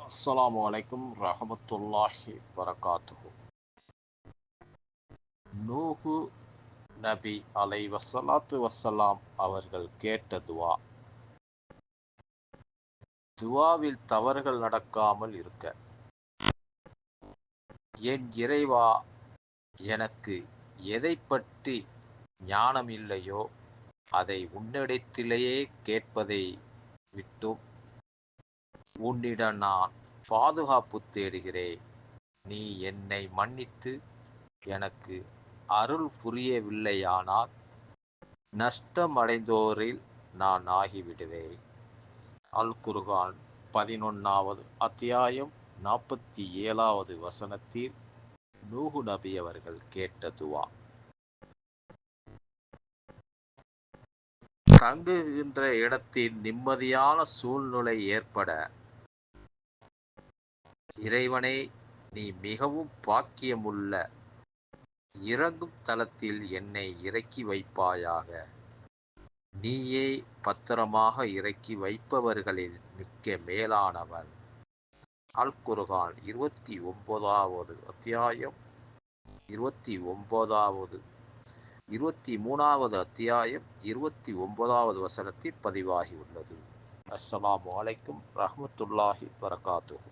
அஸ்ஸலாமு அலைக்கும் ரஹமத்துல்லாஹி வரகாத்துஹு. நூஹு நபி வஸ்ஸலாத்து வஸ்ஸலாம் அவர்கள் கேட்ட துவா. துவாவில் தவறுகள் நடக்காமல் இருக்க. என் இறைவா, எனக்கு எதை பற்றி ஞானம் இல்லையோ அதை உன்னிடத்திலேயே கேட்பதை விட்டும் உன்னிடம் நான் பாதுகாப்பு தேடுகிறேன். நீ என்னை மன்னித்து எனக்கு அருள் புரியவில்லையானால் நஷ்டமடைந்தோரில் நான் ஆகிவிடுவேன். அல் குர்ஆன் 11வது அத்தியாயம் 47வது வசனத்தில் நூஹு நபி அவர்கள் கேட்ட துவா. தங்குகின்ற இடத்தில் நிம்மதியான சூழ்நிலை ஏற்பட, இறைவனே, நீ மிகவும் பாக்கியமுள்ள இறங்கும் தளத்தில் என்னை இறக்கி வைப்பாயாக. நீயே பத்திரமாக இறக்கி வைப்பவர்களில் மிக்க மேலானவன். அல் குர்ஆன் 29வது அத்தியாயம் 23வது அத்தியாயம் 29வது வசனத்தில் பதிவாகியுள்ளது. அஸ்ஸலாமு அலைக்கும் ரஹ்மத்துல்லாஹி வரகாத்துஹு.